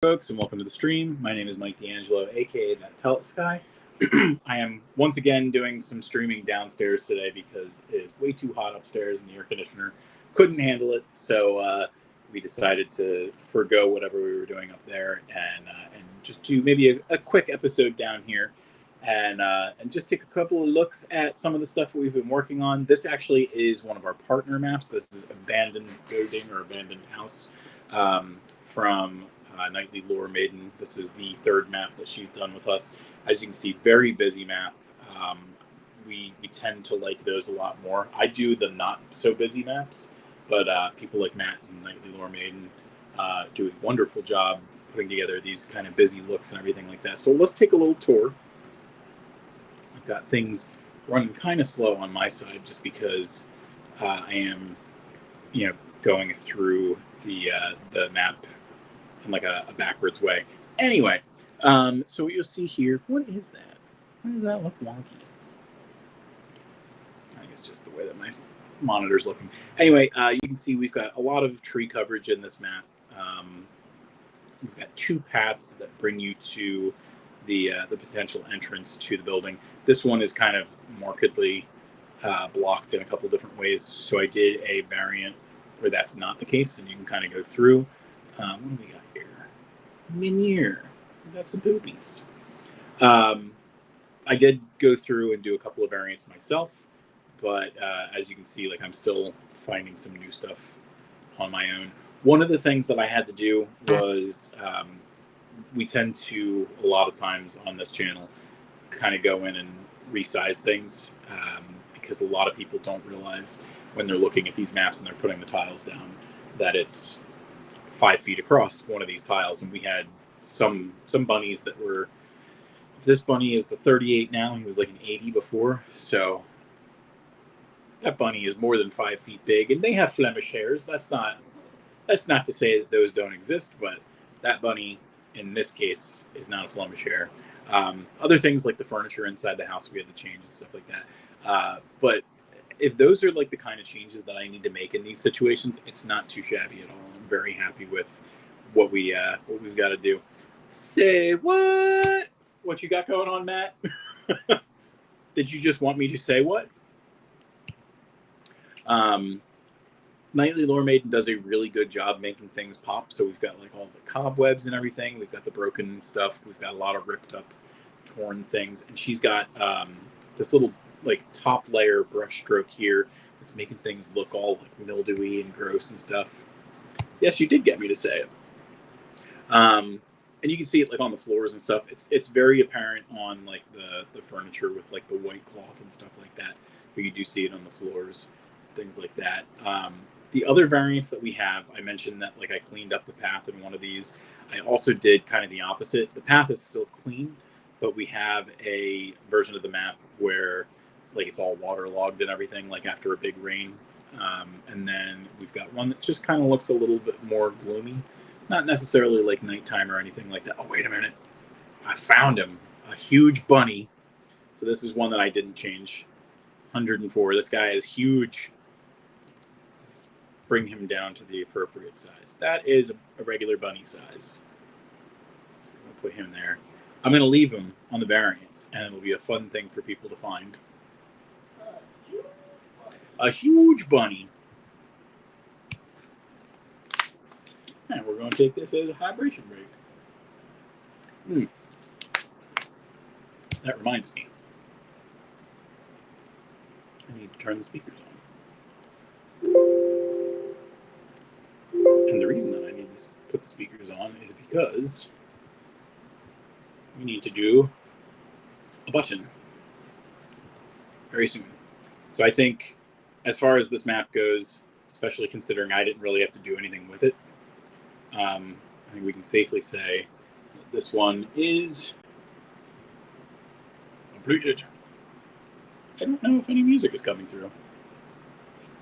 folks, and welcome to the stream. My name is Mike D'Angelo, aka that Tellest guy. I am once again doing some streaming downstairs today because it is way too hot upstairs and the air conditioner couldn't handle it. So we decided to forego whatever we were doing up there and just do maybe a quick episode down here and just take a couple of looks at some of the stuff that we've been working on. This actually is one of our partner maps. This is Abandoned Building or Abandoned House from Knightly Lore Maiden. This is the third map that she's done with us. As you can see, very busy map. We tend to like those a lot more. I do the not so busy maps, but people like Matt and Knightly Lore Maiden do a wonderful job putting together these kind of busy looks and everything like that. So let's take a little tour. I've got things running kind of slow on my side just because I am, going through the map in like a backwards way. Anyway, so what you'll see here, what is that? Why does that look wonky? I guess just the way that my monitor's looking. Anyway, you can see we've got a lot of tree coverage in this map. We've got two paths that bring you to the potential entrance to the building. This one is kind of markedly blocked in a couple different ways. So I did a variant where that's not the case, and you can kind of go through. What do we got here? Minier. We got some boobies. I did go through and do a couple of variants myself, but as you can see, like I'm still finding some new stuff on my own. One of the things that I had to do was we tend to, a lot of times on this channel, kind of go in and resize things because a lot of people don't realize when they're looking at these maps and they're putting the tiles down that it's 5 feet across one of these tiles. And we had some bunnies that were, if this bunny is the 38 now, he was like an 80 before. So that bunny is more than 5 feet big, and they have Flemish hairs. That's not to say that those don't exist, but that bunny in this case is not a Flemish hair. Other things like the furniture inside the house we had to change and stuff like that. But if those are like the kind of changes that I need to make in these situations, it's not too shabby at all. I'm very happy with what we've got to do. Say what? What you got going on, Matt? Did you just want me to say what? Knightly Lore Maiden does a really good job making things pop. So we've got like all the cobwebs and everything. We've got the broken stuff. We've got a lot of ripped up, torn things. And she's got this little like top layer brush stroke here that's making things look all like mildewy and gross and stuff. Yes, you did get me to say it. And you can see it like on the floors and stuff. It's very apparent on like the furniture with like the white cloth and stuff like that. But you do see it on the floors, things like that. The other variants that we have, I mentioned that like I cleaned up the path in one of these. I also did kind of the opposite. The path is still clean, but we have a version of the map where like it's all waterlogged and everything, like after a big rain. And then we've got one that just kind of looks a little bit more gloomy. Not necessarily like nighttime or anything like that. Oh, wait a minute. I found him. A huge bunny. So this is one that I didn't change. 104. This guy is huge. Let's bring him down to the appropriate size. That is a regular bunny size. I'll put him there. I'm going to leave him on the variants, and it'll be a fun thing for people to find. A huge bunny. And we're going to take this as a hydration break. That reminds me. I need to turn the speakers on. And the reason that I need to put the speakers on is because we need to do a button very soon. So I think as far as this map goes, especially considering I didn't really have to do anything with it, I think we can safely say that this one is completed. I don't know if any music is coming through.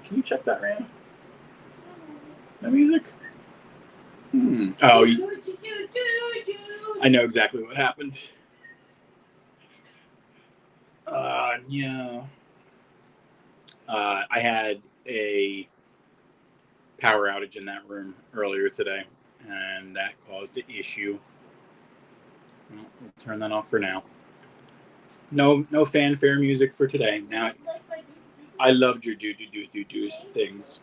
Can you check that, Ram? No music? Oh, I know exactly what happened. Yeah. I had a power outage in that room earlier today, and that caused an issue. Well, we'll turn that off for now. No fanfare music for today. Now, I loved your do things.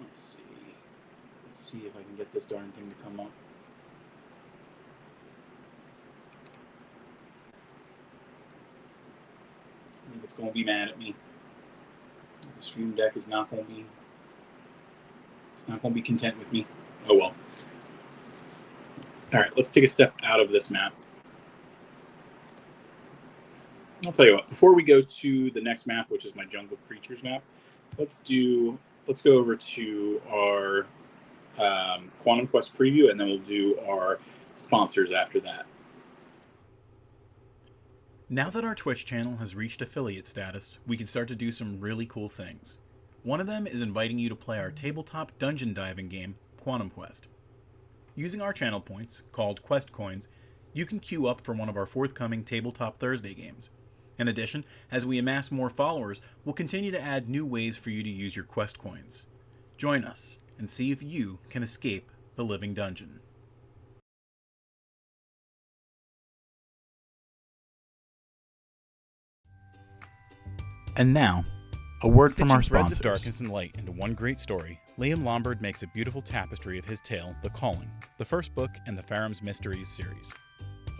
Let's see if I can get this darn thing to come up. I think it's going to be mad at me. The Stream Deck is not going to be. It's not going to be content with me. Oh well. All right, let's take a step out of this map. I'll tell you what. Before we go to the next map, which is my Jungle Creatures map, let's go over to our Quantum Quest preview, and then we'll do our sponsors after that. Now that our Twitch channel has reached affiliate status, we can start to do some really cool things. One of them is inviting you to play our tabletop dungeon diving game, Quantum Quest. Using our channel points, called Quest Coins, you can queue up for one of our forthcoming Tabletop Thursday games. In addition, as we amass more followers, we'll continue to add new ways for you to use your Quest Coins. Join us and see if you can escape the living dungeon. And now, a word from our sponsors. Threads of darkness and light into one great story, Liam Lombard makes a beautiful tapestry of his tale, The Calling, the first book in the Faram's Mysteries series.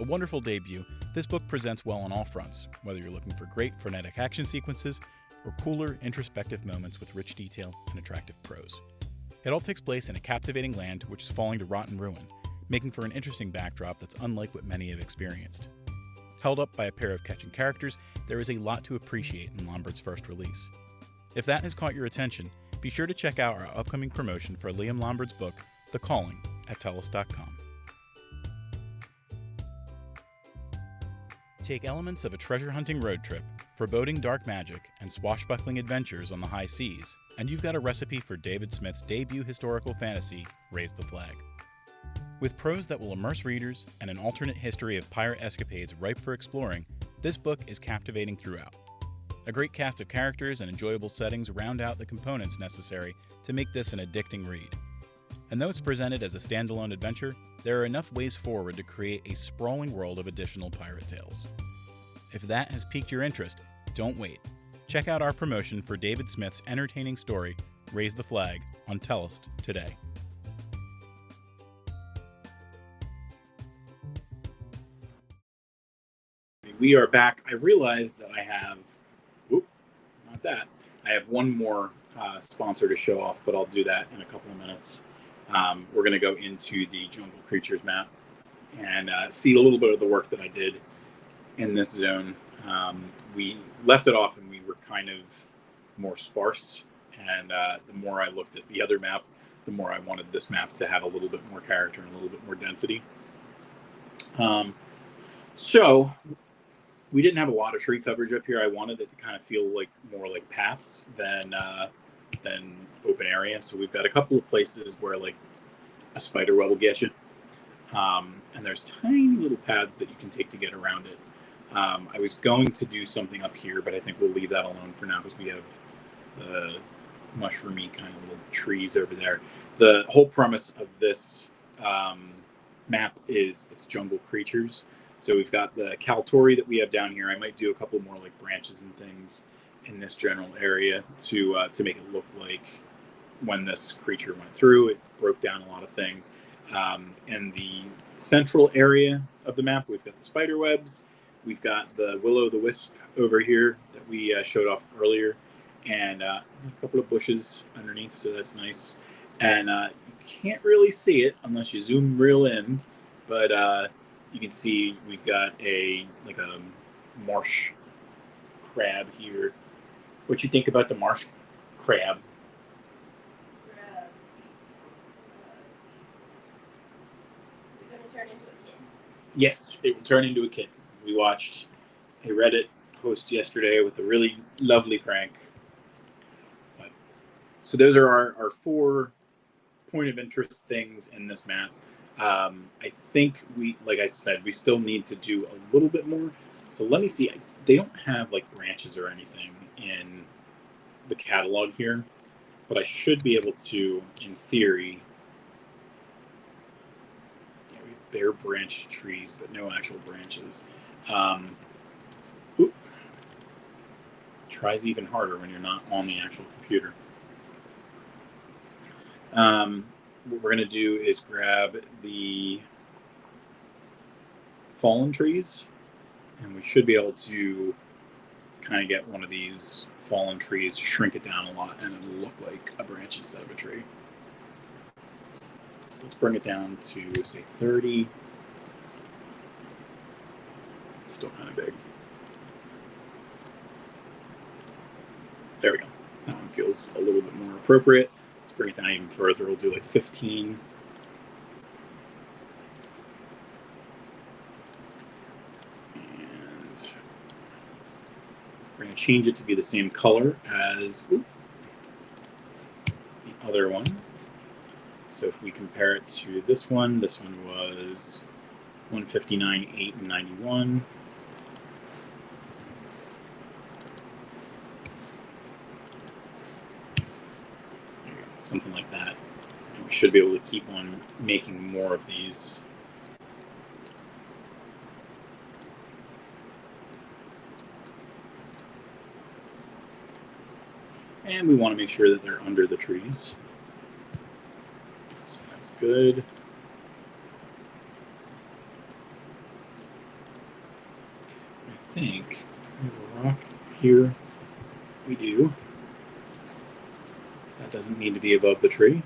A wonderful debut, this book presents well on all fronts, whether you're looking for great frenetic action sequences or cooler, introspective moments with rich detail and attractive prose. It all takes place in a captivating land which is falling to rotten ruin, making for an interesting backdrop that's unlike what many have experienced. Held up by a pair of catching characters, there is a lot to appreciate in Lombard's first release. If that has caught your attention, be sure to check out our upcoming promotion for Liam Lombard's book, The Calling, at Tellest.com. Take elements of a treasure-hunting road trip, foreboding dark magic, and swashbuckling adventures on the high seas, and you've got a recipe for David Smith's debut historical fantasy, Raise the Flag. With prose that will immerse readers and an alternate history of pirate escapades ripe for exploring, this book is captivating throughout. A great cast of characters and enjoyable settings round out the components necessary to make this an addicting read. And though it's presented as a standalone adventure, there are enough ways forward to create a sprawling world of additional pirate tales. If that has piqued your interest, don't wait. Check out our promotion for David Smith's entertaining story, Raise the Flag, on Tellest today. We are back. I realized that I have, I have one more sponsor to show off, but I'll do that in a couple of minutes. We're going to go into the Jungle Creatures map and see a little bit of the work that I did in this zone. We left it off and we were kind of more sparse, and the more I looked at the other map, the more I wanted this map to have a little bit more character and a little bit more density. So we didn't have a lot of tree coverage up here. I wanted it to kind of feel like more like paths than open area. So we've got a couple of places where like a spider web will get you. And there's tiny little paths that you can take to get around it. I was going to do something up here, but I think we'll leave that alone for now because we have the mushroomy kind of little trees over there. The whole premise of this map is it's Jungle Creatures. So we've got the Kaltori that we have down here. I might do a couple more like branches and things in this general area to make it look like when this creature went through, it broke down a lot of things. In the central area of the map, we've got the spider webs. We've got the will-o'-the-wisp over here that we showed off earlier, and a couple of bushes underneath, so that's nice. And you can't really see it unless you zoom real in, but you can see we've got a marsh crab here. What you think about the marsh crab? Is it going to turn into a kitten? Yes, it will turn into a kitten. We watched a Reddit post yesterday with a really lovely prank. So those are our 4 point of interest things in this map. I think like I said, we still need to do a little bit more. So let me see. They don't have like branches or anything in the catalog here, but I should be able to, in theory, bare branched trees, but no actual branches. Tries even harder when you're not on the actual computer. What we're going to do is grab the fallen trees, and we should be able to kind of get one of these fallen trees, shrink it down a lot, and it'll look like a branch instead of a tree. So let's bring it down to, say, 30. It's still kind of big. There we go. That one feels a little bit more appropriate. Let's bring it down even further. We'll do like 15. And we're going to change it to be the same color as the other one. So if we compare it to this one was 159, 8, and 91. Something like that. And we should be able to keep on making more of these. And we want to make sure that they're under the trees. So that's good. I think we have a rock here. We do. That doesn't need to be above the tree.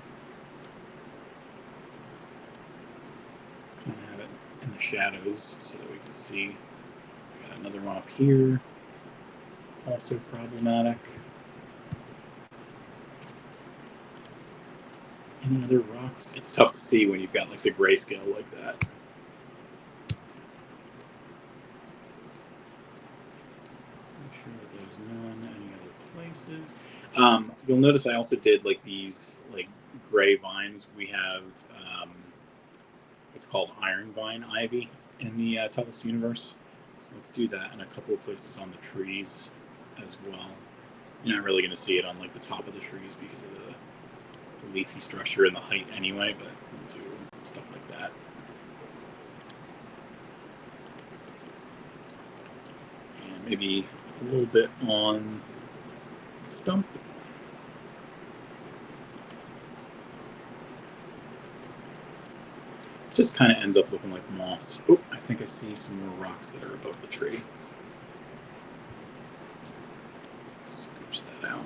Kind of have it in the shadows so that we can see. We got another one up here. Also problematic. Any other rocks? It's tough to see when you've got like the grayscale like that. Make sure that there's none any other places. You'll notice I also did like these like gray vines. We have what's called iron vine ivy in the Tellest universe. So let's do that in a couple of places on the trees as well. You're not really going to see it on like the top of the trees because of the leafy structure and the height anyway, but we'll do stuff like that. And maybe a little bit on the stump. Just kind of ends up looking like moss. Oh, I think I see some more rocks that are above the tree. Scooch that out.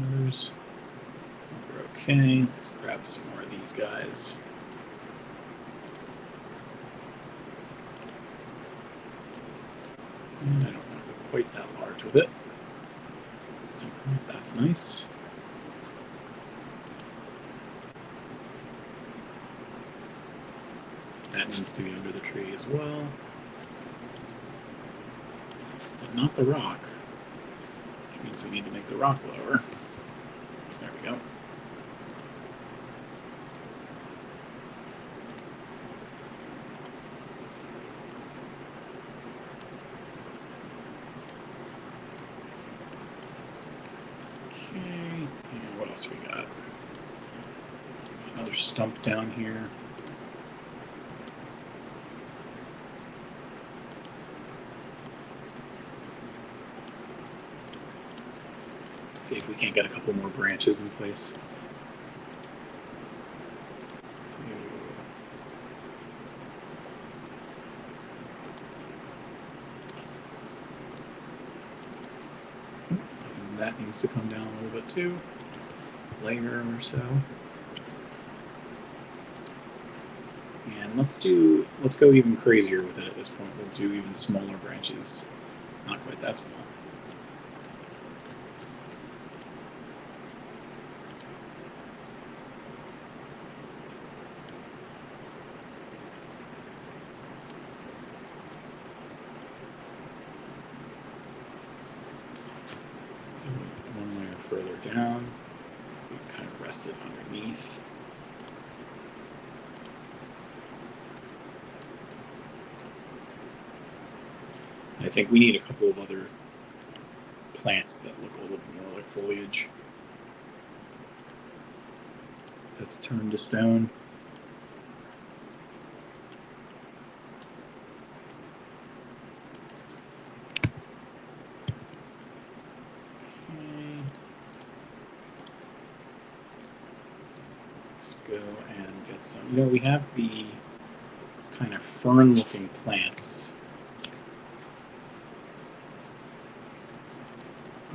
Others. We're okay. Let's grab some more of these guys. And I don't want to go quite that large with it. That's nice. That needs to be under the tree as well. But not the rock. Which means we need to make the rock lower. There we go. Okay, and what else we got? Another stump down here. See if we can't get a couple more branches in place. And that needs to come down a little bit too. Layer or so. And let's go even crazier with it at this point. We'll do even smaller branches. Not quite that small. One layer further down, so we can kind of rest it underneath. I think we need a couple of other plants that look a little more like foliage. That's turned to stone. Okay. Let's go and get some. You know, we have the kind of fern-looking plants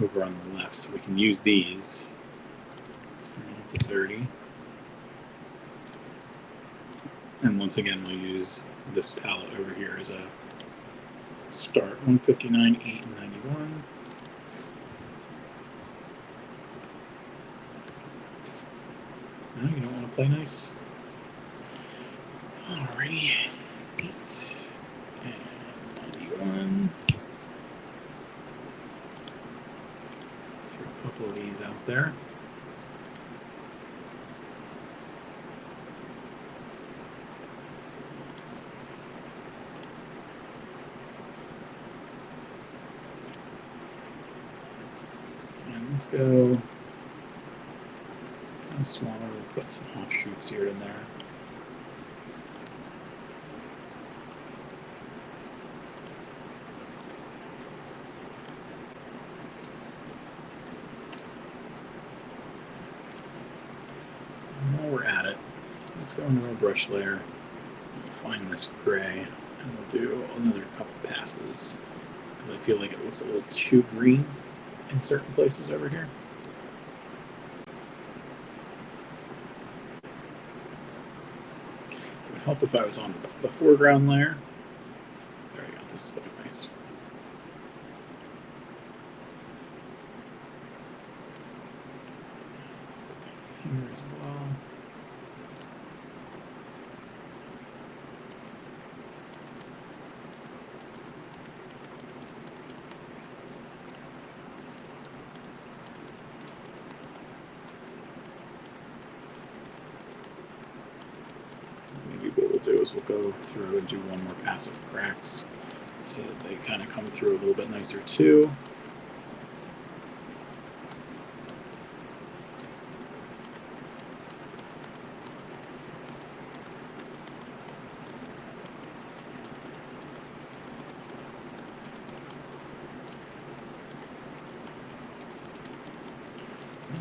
over on the left, so we can use these. Let's bring it up to 30. And once again, we'll use this palette over here as a start. 159, 8, and 91. No, you don't want to play nice? Alrighty. 8 and 91. Throw a couple of these out there. And let's go kind of smaller. We'll put some offshoots here and there. While we're at it, let's go into our brush layer, we'll find this gray, and we'll do another couple passes, because I feel like it looks a little too green in certain places over here. It would help if I was on the foreground layer. There we go, this is looking nice. Here as well. Maybe what we'll do is we'll go through and do one more pass of cracks so that they kind of come through a little bit nicer too.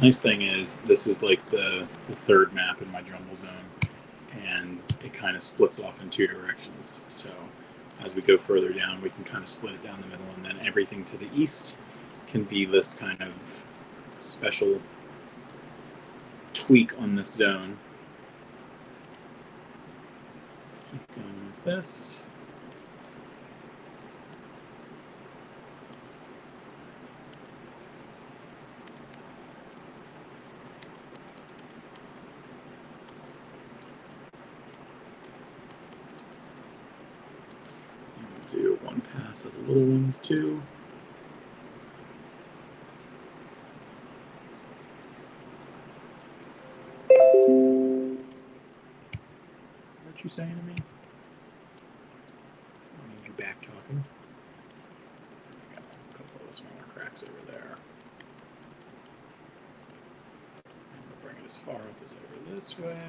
Nice thing is this is like the third map in my jumble zone, and it kind of splits off in two directions. So as we go further down, we can kind of split it down the middle, and then everything to the east can be this kind of special tweak on this zone. Let's keep going with this. Do one pass of the little ones too. What you saying to me? I need you back talking. Got a couple of the smaller cracks over there. And we'll bring it as far up as over this way.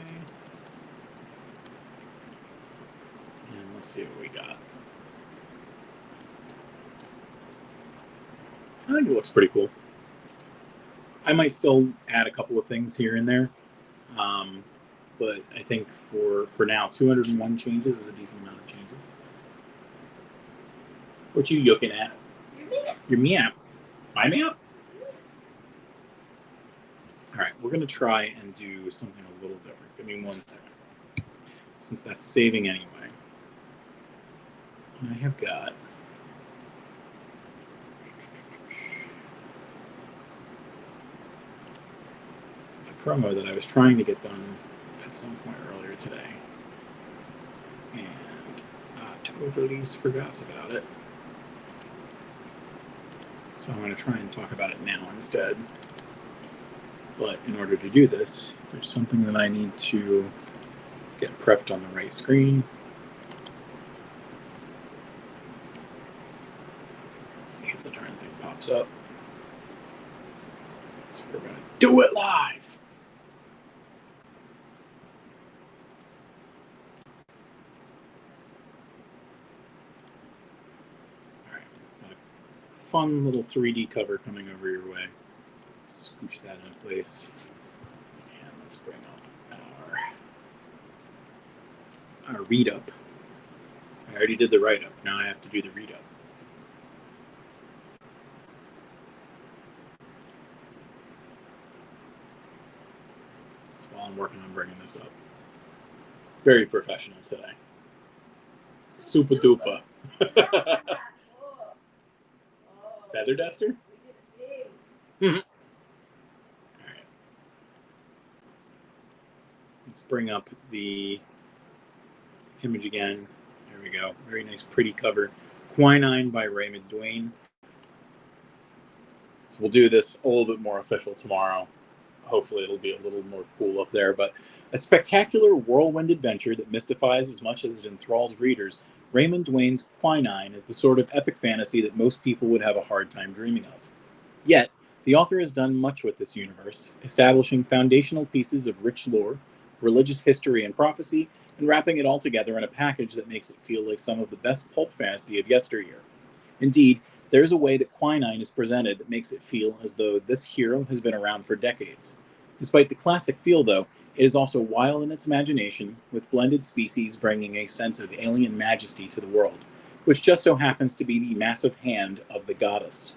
And let's see what we got. I think it looks pretty cool. I might still add a couple of things here and there, but I think for now, 201 changes is a decent amount of changes. What you looking at? Your map. My map? All right, we're gonna try and do something a little different. Give me 1 second, since that's saving anyway. I have got promo that I was trying to get done at some point earlier today, and I totally forgot about it. So I'm going to try and talk about it now instead. But in order to do this, there's something that I need to get prepped on the right screen. See if the darn thing pops up. We're going to do it live. All right. Got a fun little 3D cover coming over your way. Scooch that in place. And let's bring up our read up. I already did the write up. Now I have to do the read up. So while I'm working on bringing this up. Very professional today. Super duper. Feather duster? All right. Let's bring up the image again. There we go. Very nice, pretty cover. Quinine by Raymond Duane. So we'll do this a little bit more official tomorrow. Hopefully it'll be a little more cool up there. But a spectacular whirlwind adventure that mystifies as much as it enthralls readers, Raymond Duane's Quinine is the sort of epic fantasy that most people would have a hard time dreaming of. Yet, the author has done much with this universe, establishing foundational pieces of rich lore, religious history and prophecy, and wrapping it all together in a package that makes it feel like some of the best pulp fantasy of yesteryear. Indeed, there's a way that Quinine is presented that makes it feel as though this hero has been around for decades. Despite the classic feel, though, it is also wild in its imagination, with blended species bringing a sense of alien majesty to the world, which just so happens to be the massive hand of the goddess.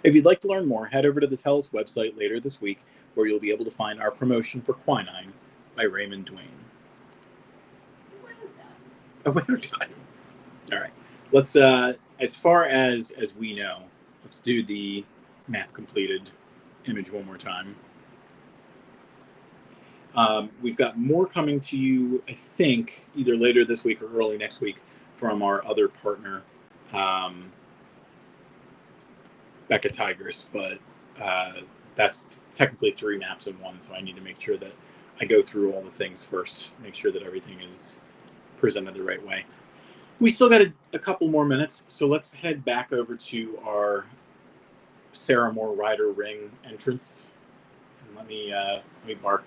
If you'd like to learn more, head over to the Tellest website later this week, where you'll be able to find our promotion for Quinine by Raymond Duane. Well done. All right. Let's, as far as we know, let's do the map completed image one more time. We've got more coming to you, I think, either later this week or early next week from our other partner, Becca Tigers, but that's technically 3 maps in one, so I need to make sure that I go through all the things first, make sure that everything is presented the right way. We still got a couple more minutes, so let's head back over to our Sarah Moore Rider Ring entrance, and let me bark.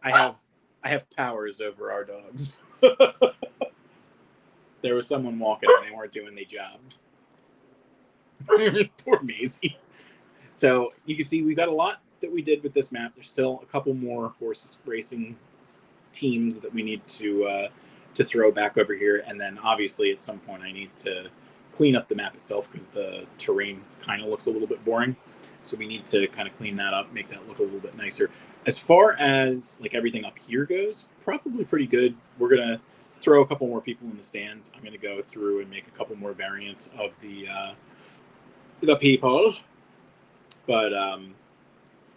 I have powers over our dogs. There was someone walking and they weren't doing their job. Poor Maisie. So you can see we got a lot that we did with this map. There's still a couple more horse racing teams that we need to throw back over here, and then obviously at some point I need to clean up the map itself because the terrain kind of looks a little bit boring. So we need to kind of clean that up, make that look a little bit nicer. As far as like everything up here goes, probably pretty good. We're gonna throw a couple more people in the stands. I'm gonna go through and make a couple more variants of the people. But I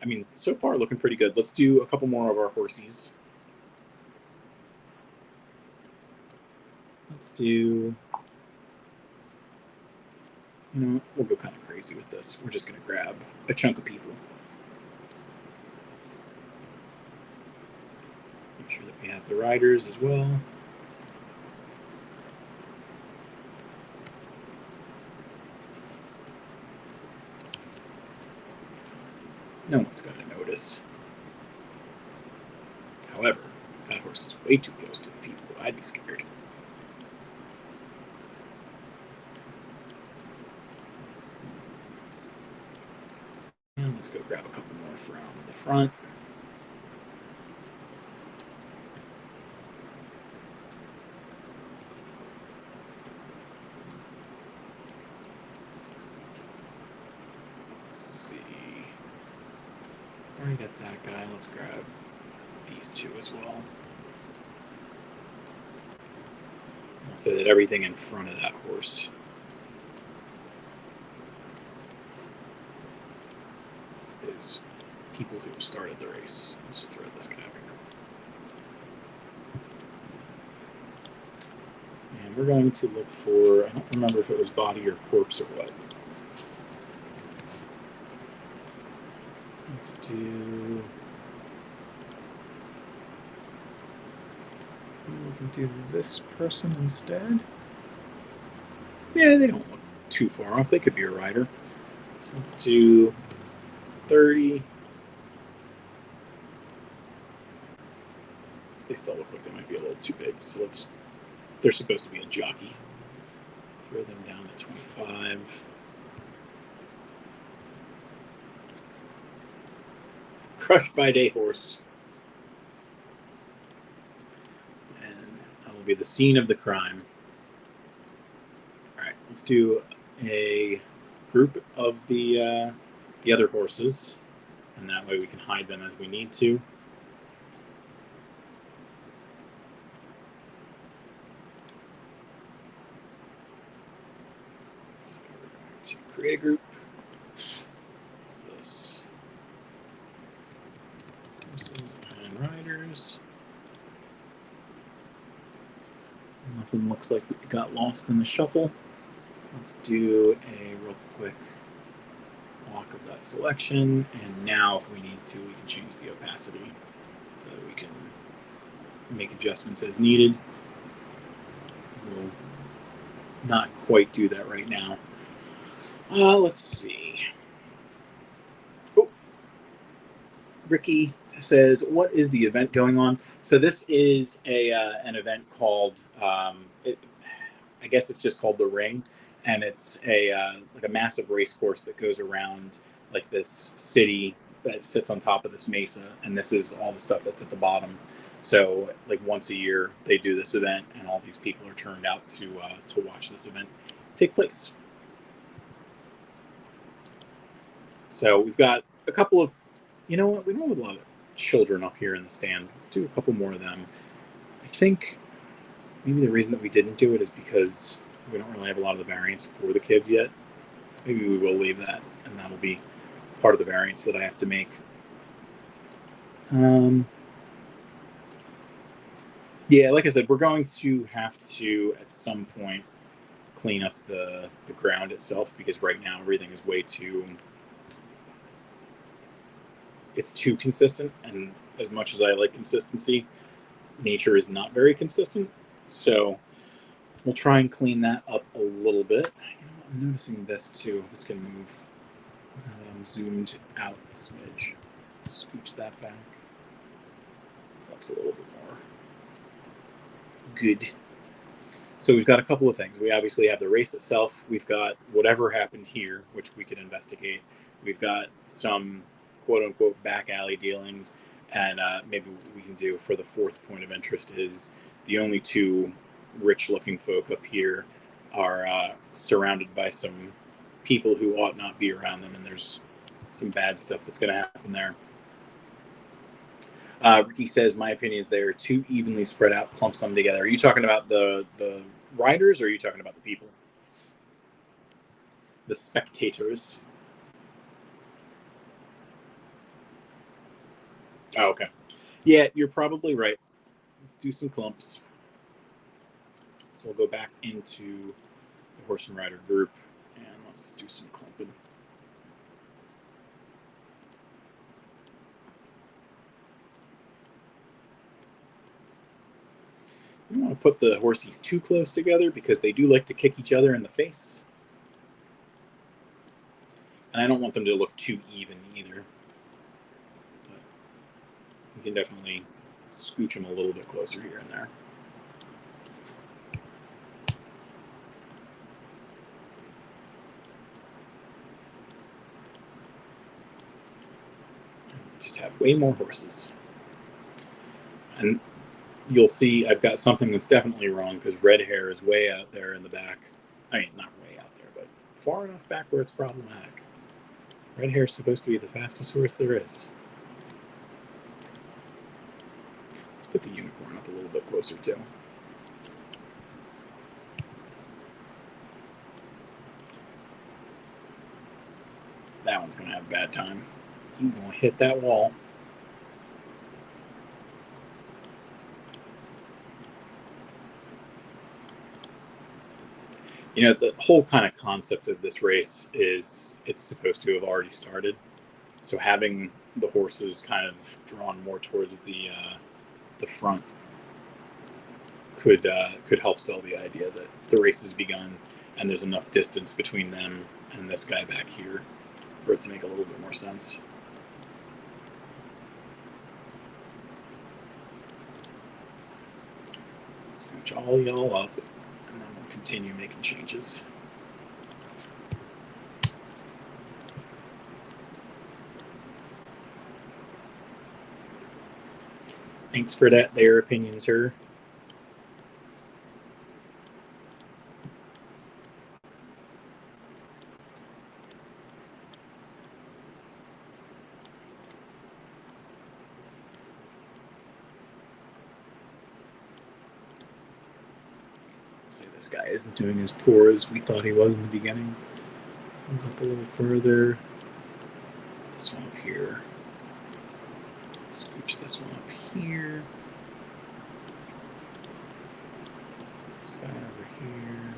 mean, so far looking pretty good. Let's do a couple more of our horsies. Let's do, we'll go kind of crazy with this. We're just going to grab a chunk of people. Make sure that we have the riders as well. No one's going to notice. However, that horse is way too close to the people. I'd be scared. And let's go grab a couple more from the front. Let's see. Already got that guy. Let's grab these two as well. I'll say that everything in front of that horse is people who started the race. Let's just throw this guy over here. And we're going to look for, I don't remember if it was body or corpse or what. Let's do, we can do this person instead. Yeah, they don't look too far off. They could be a rider. So let's do 30. They still look like they might be a little too big, so they're supposed to be a jockey. Throw them down to 25. Crushed by Day Horse. And that will be the scene of the crime. All right, let's do a group of the other horses, and that way we can hide them as we need to. So we're going to create a group. This horses and riders. Nothing looks like we got lost in the shuffle. Let's do a real quick walk of that selection, and now if we need to, we can change the opacity so that we can make adjustments as needed. We'll not quite do that right now. Let's see. Oh, Ricky says, what is the event going on? So this is an event called, I guess it's just called The Ring. And it's like a massive race course that goes around like this city that sits on top of this mesa, and this is all the stuff that's at the bottom. So like once a year they do this event, and all these people are turned out to watch this event take place. So we've got a couple of, you know what, we don't have a lot of children up here in the stands. Let's do a couple more of them. I think maybe the reason that we didn't do it is because we don't really have a lot of the variants for the kids yet. Maybe we will leave that, and that'll be part of the variants that I have to make. Yeah, like I said, we're going to have to, at some point, clean up the ground itself, because right now everything is way too... It's too consistent, and as much as I like consistency, nature is not very consistent. So we'll try and clean that up a little bit. You know, I'm noticing this too. This can move now that I'm zoomed out a smidge. Scooch that back. Looks a little bit more good. So we've got a couple of things. We obviously have the race itself. We've got whatever happened here, which we could investigate. We've got some quote-unquote back alley dealings, and maybe what we can do for the fourth point of interest is the only two rich-looking folk up here are surrounded by some people who ought not be around them, and there's some bad stuff that's going to happen there. Ricky says, my opinion is they're too evenly spread out, clump some together. Are you talking about the riders, or are you talking about the people? The spectators? Oh, okay. Yeah, you're probably right. Let's do some clumps. So we'll go back into the horse and rider group, and let's do some clumping. You don't want to put the horsies too close together, because they do like to kick each other in the face. And I don't want them to look too even either. But we can definitely scooch them a little bit closer here and there. Just have way more horses. And you'll see I've got something that's definitely wrong, because red hair is way out there in the back. I mean, not way out there, but far enough back where it's problematic. Red hair is supposed to be the fastest horse there is. Let's put the unicorn up a little bit closer too. That one's going to have a bad time. He's going to hit that wall. You know, the whole kind of concept of this race is it's supposed to have already started. So having the horses kind of drawn more towards the front could help sell the idea that the race has begun. and there's enough distance between them and this guy back here for it to make a little bit more sense. Scooch all y'all up, and then we'll continue making changes. Thanks for that there opinion, sir. Say this guy isn't doing as poor as we thought he was in the beginning. Comes up a little further. This one up here. Scooch this one up here. This guy over here.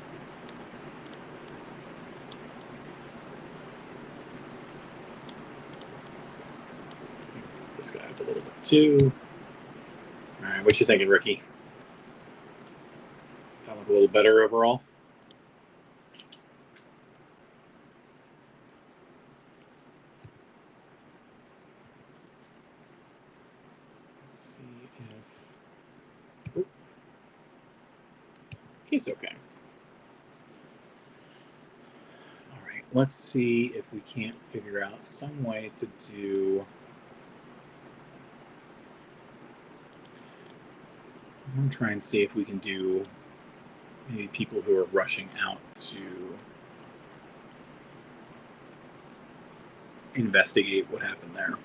This guy up a little bit too. All right, what you thinking, Ricky? That look a little better overall? Let's see if... Oop. He's okay. All right, let's see if we can't figure out some way to do... I'm going to try and see if we can do maybe people who are rushing out to investigate what happened there.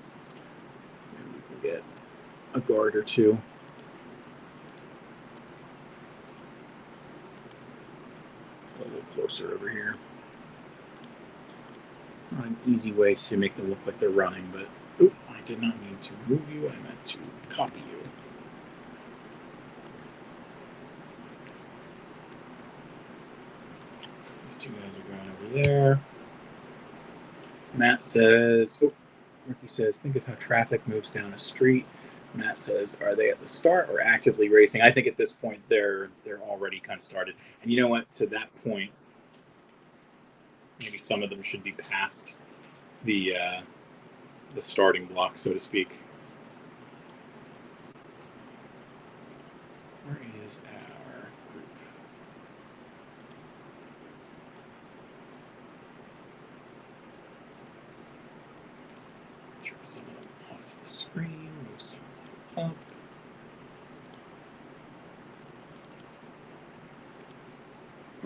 Maybe we can get a guard or two. A little closer over here. Not an easy way to make them look like they're running, but oop, I did not mean to move you. I meant to copy you. These two guys are going over there. Matt says, oh, Ricky says, think of how traffic moves down a street. Matt says, are they at the start or actively racing? I think at this point they're already kind of started. And you know what? To that point, maybe some of them should be past the starting block, so to speak. Where is our group? Throw some of them off the screen, move some of them up.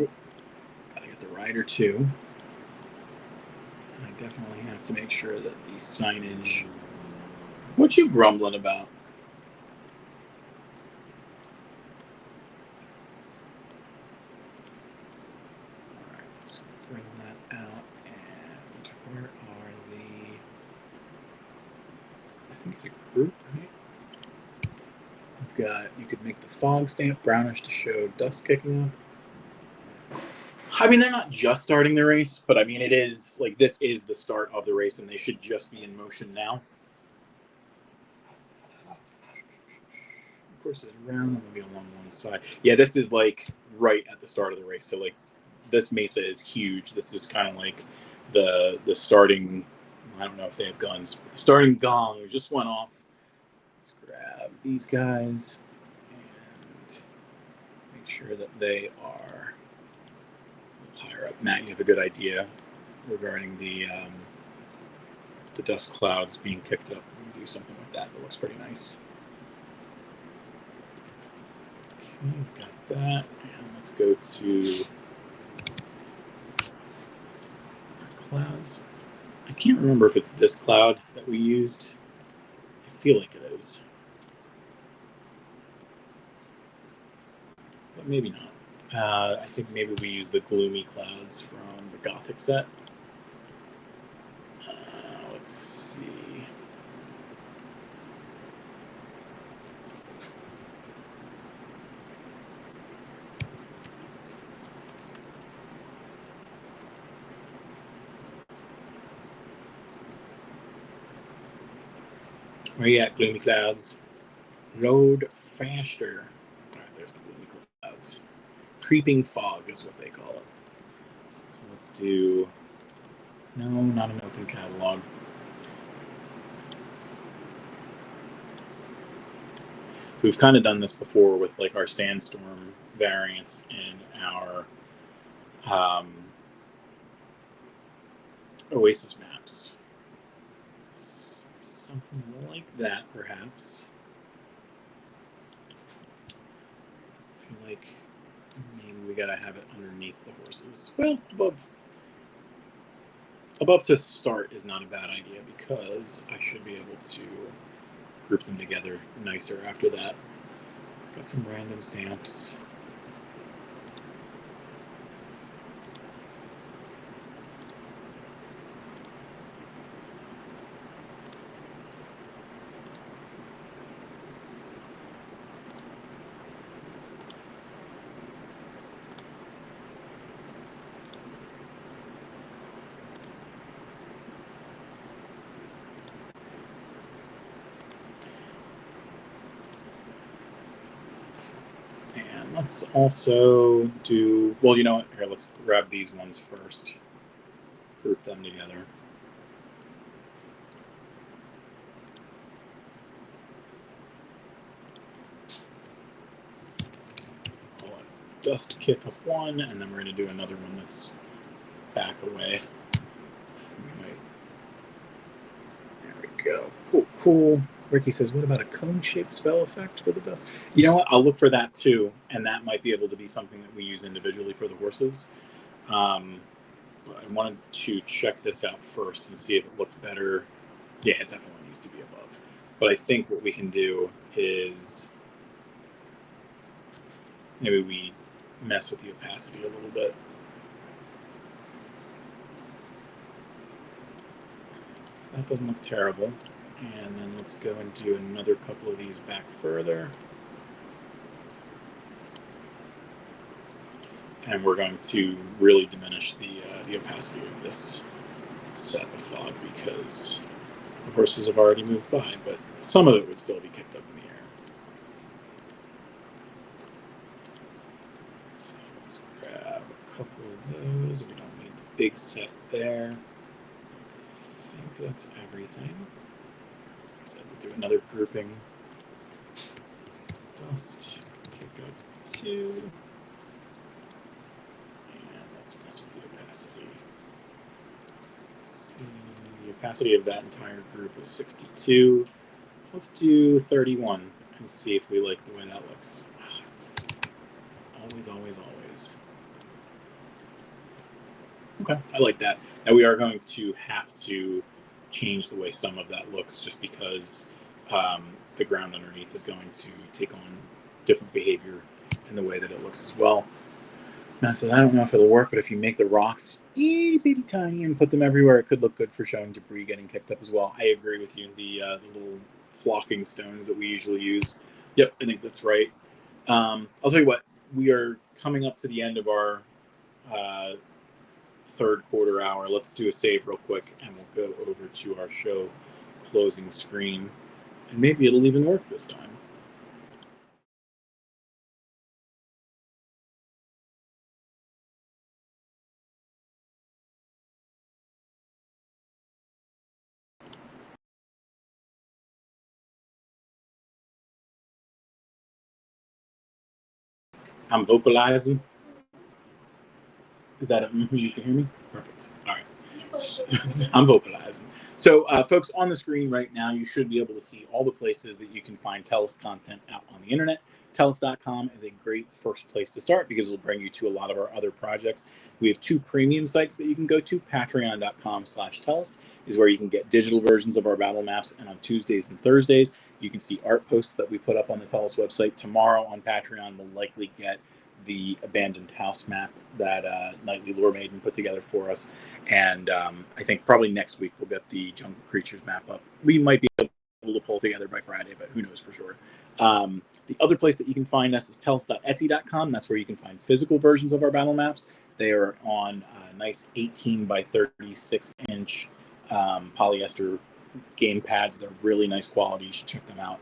Oh, gotta get the rider too. And I definitely have to make sure that the signage... What you grumbling about? Alright, let's bring that out. And where are the... I think it's a group, right? We've got, you could make the fog stamp brownish to show dust kicking up. I mean, they're not just starting the race, but I mean, it is, like, this is the start of the race, and they should just be in motion now. Of course, it's round, and maybe along one side. Yeah, this is, like, right at the start of the race, so, like, this mesa is huge. This is kind of like the starting... I don't know if they have guns. The starting gong just went off. Let's grab these guys and make sure that they are a little higher up. Matt, you have a good idea regarding the dust clouds being kicked up. We can do something with that. That looks pretty nice. Okay, got that. And let's go to our clouds. I can't remember if it's this cloud that we used. I feel like it is. But maybe not. I think maybe we use the gloomy clouds from the Gothic set. Let's see. Where you at, gloomy clouds? Load faster. All right, there's the gloomy clouds. Creeping fog is what they call it. So let's do, no, not an open catalog. So we've kind of done this before with like our sandstorm variants and our Oasis maps. It's something like that, perhaps. I feel like maybe we gotta have it underneath the horses. Well, above to start is not a bad idea because I should be able to group them together nicer after that. Got some random stamps. Let's also do, well, you know what? Here, let's grab these ones first. Group them together. I'll let Dust kick up one, and then we're going to do another one that's back away. There we go. Cool, cool. Ricky says, what about a cone-shaped spell effect for the dust? You know what? I'll look for that too, and that might be able to be something that we use individually for the horses. But I wanted to check this out first and see if it looks better. Yeah, it definitely needs to be above. But I think what we can do is maybe we mess with the opacity a little bit. That doesn't look terrible. And then let's go and do another couple of these back further. And we're going to really diminish the opacity of this set of fog because the horses have already moved by, but some of it would still be kicked up in the air. So let's grab a couple of those. We don't need the big set there. I think that's everything. Like I said, we'll do another grouping. Dust, kick up 2. Let's mess with the opacity. Let's see. The opacity of that entire group is 62. So let's do 31 and see if we like the way that looks. Always, always, always. Okay, I like that. Now we are going to have to change the way some of that looks just because the ground underneath is going to take on different behavior in the way that it looks as well. Now, so I don't know if it'll work, but if you make the rocks itty bitty tiny and put them everywhere, it could look good for showing debris getting kicked up as well. I agree with you. The little flocking stones that we usually use. Yep, I think that's right. I'll tell you what, we are coming up to the end of our third quarter hour. Let's do a save real quick, and we'll go over to our show closing screen, and maybe it'll even work this time. I'm vocalizing. Is that you can hear me? Perfect. All right. I'm vocalizing. So, folks, on the screen right now, you should be able to see all the places that you can find Tellest content out on the internet. Tellest.com is a great first place to start because it'll bring you to a lot of our other projects. We have 2 premium sites that you can go to. Patreon.com/Tellest is where you can get digital versions of our battle maps, and on Tuesdays and Thursdays, you can see art posts that we put up on the Tellest website. Tomorrow on Patreon, we'll likely get the abandoned house map that Knightly Lore Maiden put together for us. And I think probably next week we'll get the Jungle Creatures map up. We might be able to pull together by Friday, but who knows for sure. The other place that you can find us is tellest.etsy.com. That's where you can find physical versions of our battle maps. They are on nice 18 by 36 inch polyester game pads. They're really nice quality. You should check them out.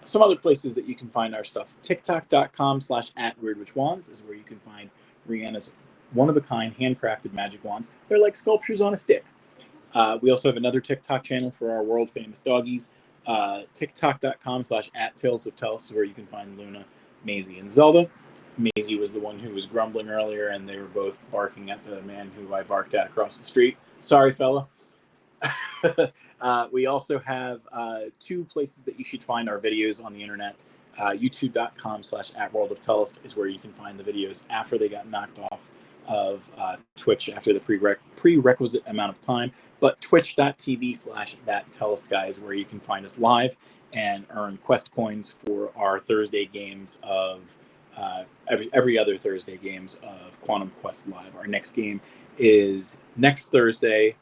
Some other places that you can find our stuff. TikTok.com/@WeirdWitchWands is where you can find Rihanna's one-of-a-kind handcrafted magic wands. They're like sculptures on a stick. We also have another TikTok channel for our world-famous doggies. TikTok.com/@TalesOfTellest is where you can find Luna, Maisie, and Zelda. Maisie was the one who was grumbling earlier, and they were both barking at the man who I barked at across the street. Sorry, fella. We also have 2 places that you should find our videos on the internet. YouTube.com/@WorldOfTellest is where you can find the videos after they got knocked off of Twitch after the prerequisite amount of time. But twitch.tv/ThatTellestGuy is where you can find us live and earn quest coins for our Thursday games of every other Thursday games of Quantum Quest Live. Our next game is next Thursday,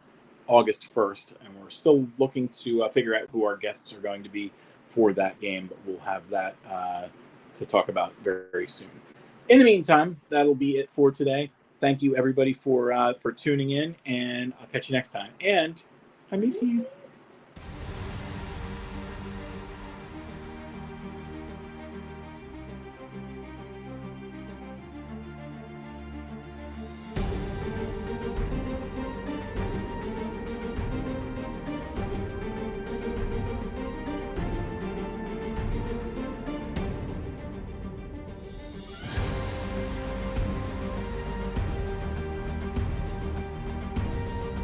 August 1st, and we're still looking to figure out who our guests are going to be for that game, but we'll have that to talk about very, very soon. In the meantime, that'll be it for today. Thank you, everybody, for tuning in, and I'll catch you next time. And I miss you.